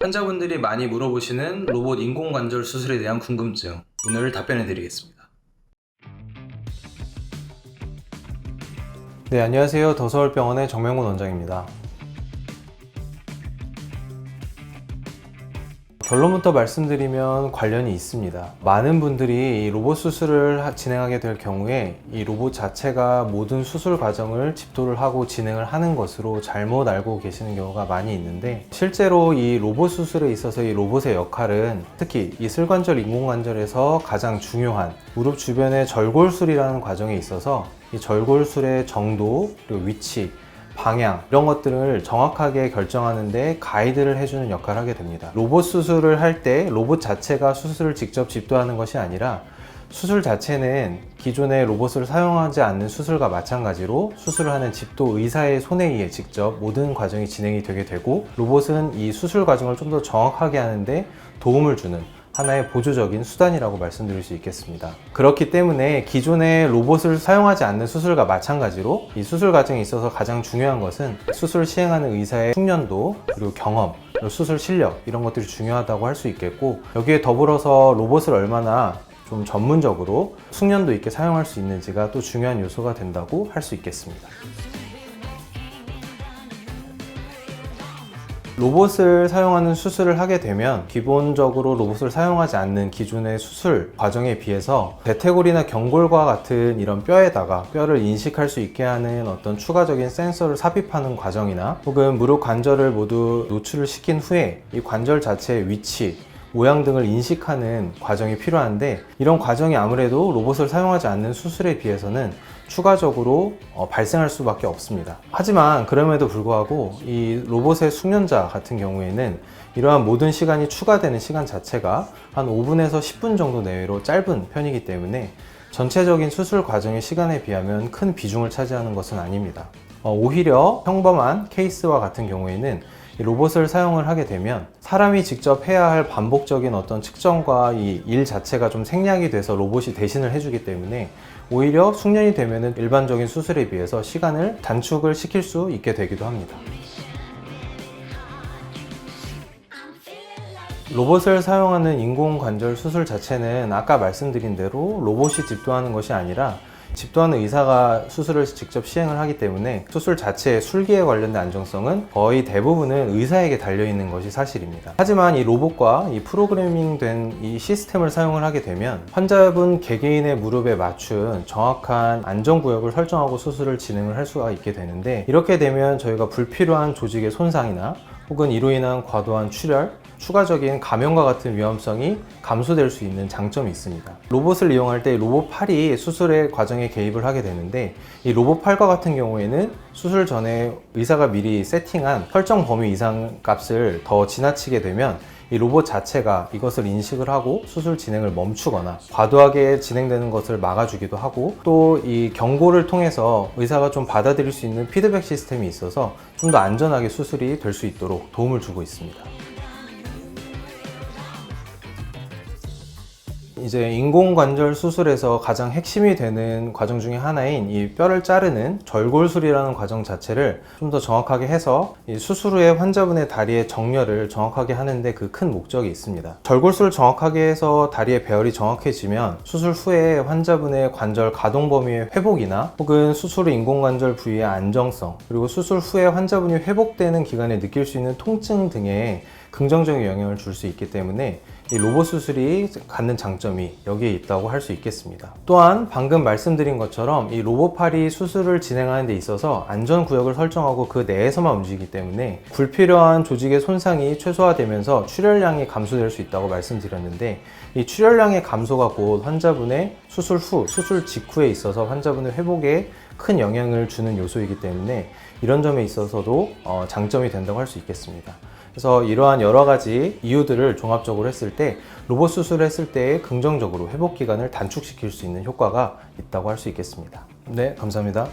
환자분들이 많이 물어보시는 로봇 인공관절 수술에 대한 궁금증, 오늘 답변해 드리겠습니다. 네, 안녕하세요. 더서울병원의 정명훈 원장입니다. 결론부터 말씀드리면 관련이 있습니다. 많은 분들이 이 로봇 수술을 진행하게 될 경우에 이 로봇 자체가 모든 수술 과정을 집도를 하고 진행을 하는 것으로 잘못 알고 계시는 경우가 많이 있는데, 실제로 이 로봇 수술에 있어서 이 로봇의 역할은 특히 이 슬관절 인공관절에서 가장 중요한 무릎 주변의 절골술이라는 과정에 있어서 이 절골술의 정도, 그리고 위치, 방향, 이런 것들을 정확하게 결정하는데 가이드를 해주는 역할을 하게 됩니다. 로봇 수술을 할 때 로봇 자체가 수술을 직접 집도하는 것이 아니라 수술 자체는 기존의 로봇을 사용하지 않는 수술과 마찬가지로 수술을 하는 집도 의사의 손에 의해 직접 모든 과정이 진행이 되게 되고, 로봇은 이 수술 과정을 좀 더 정확하게 하는데 도움을 주는 하나의 보조적인 수단이라고 말씀드릴 수 있겠습니다. 그렇기 때문에 기존의 로봇을 사용하지 않는 수술과 마찬가지로 이 수술 과정에 있어서 가장 중요한 것은 수술을 시행하는 의사의 숙련도, 그리고 경험, 그리고 수술 실력, 이런 것들이 중요하다고 할 수 있겠고, 여기에 더불어서 로봇을 얼마나 좀 전문적으로 숙련도 있게 사용할 수 있는지가 또 중요한 요소가 된다고 할 수 있겠습니다. 로봇을 사용하는 수술을 하게 되면 기본적으로 로봇을 사용하지 않는 기존의 수술 과정에 비해서 대퇴골이나 경골과 같은 이런 뼈에다가 뼈를 인식할 수 있게 하는 어떤 추가적인 센서를 삽입하는 과정이나, 혹은 무릎 관절을 모두 노출을 시킨 후에 이 관절 자체의 위치, 모양 등을 인식하는 과정이 필요한데, 이런 과정이 아무래도 로봇을 사용하지 않는 수술에 비해서는 추가적으로 발생할 수밖에 없습니다. 하지만 그럼에도 불구하고 이 로봇의 숙련자 같은 경우에는 이러한 모든 시간이 추가되는 시간 자체가 한 5분에서 10분 정도 내외로 짧은 편이기 때문에 전체적인 수술 과정의 시간에 비하면 큰 비중을 차지하는 것은 아닙니다. 오히려 평범한 케이스와 같은 경우에는 이 로봇을 사용을 하게 되면 사람이 직접 해야 할 반복적인 어떤 측정과 이 일 자체가 좀 생략이 돼서 로봇이 대신을 해주기 때문에 오히려 숙련이 되면 일반적인 수술에 비해서 시간을 단축을 시킬 수 있게 되기도 합니다. 로봇을 사용하는 인공관절 수술 자체는 아까 말씀드린 대로 로봇이 집도하는 것이 아니라 집도하는 의사가 수술을 직접 시행을 하기 때문에 수술 자체의 술기에 관련된 안정성은 거의 대부분은 의사에게 달려있는 것이 사실입니다. 하지만 이 로봇과 이 프로그래밍된 이 시스템을 사용을 하게 되면 환자분 개개인의 무릎에 맞춘 정확한 안전구역을 설정하고 수술을 진행을 할 수가 있게 되는데, 이렇게 되면 저희가 불필요한 조직의 손상이나 혹은 이로 인한 과도한 출혈, 추가적인 감염과 같은 위험성이 감소될 수 있는 장점이 있습니다. 로봇을 이용할 때 로봇 팔이 수술의 과정에 개입을 하게 되는데, 이 로봇 팔과 같은 경우에는 수술 전에 의사가 미리 세팅한 설정 범위 이상 값을 더 지나치게 되면 이 로봇 자체가 이것을 인식을 하고 수술 진행을 멈추거나 과도하게 진행되는 것을 막아주기도 하고, 또 이 경고를 통해서 의사가 좀 받아들일 수 있는 피드백 시스템이 있어서 좀 더 안전하게 수술이 될 수 있도록 도움을 주고 있습니다. 이제 인공관절 수술에서 가장 핵심이 되는 과정 중에 하나인 이 뼈를 자르는 절골술이라는 과정 자체를 좀 더 정확하게 해서 이 수술 후에 환자분의 다리의 정렬을 정확하게 하는데 그 큰 목적이 있습니다. 절골술을 정확하게 해서 다리의 배열이 정확해지면 수술 후에 환자분의 관절 가동 범위의 회복이나 혹은 수술 후 인공관절 부위의 안정성, 그리고 수술 후에 환자분이 회복되는 기간에 느낄 수 있는 통증 등에 긍정적인 영향을 줄 수 있기 때문에 이 로봇 수술이 갖는 장점이 여기에 있다고 할 수 있겠습니다. 또한 방금 말씀드린 것처럼 이 로봇 팔이 수술을 진행하는 데 있어서 안전구역을 설정하고 그 내에서만 움직이기 때문에 불필요한 조직의 손상이 최소화되면서 출혈량이 감소될 수 있다고 말씀드렸는데, 이 출혈량의 감소가 곧 환자분의 수술 후, 수술 직후에 있어서 환자분의 회복에 큰 영향을 주는 요소이기 때문에 이런 점에 있어서도 장점이 된다고 할 수 있겠습니다. 그래서 이러한 여러 가지 이유들을 종합적으로 했을 때 로봇 수술을 했을 때 긍정적으로 회복 기간을 단축시킬 수 있는 효과가 있다고 할 수 있겠습니다. 네, 감사합니다.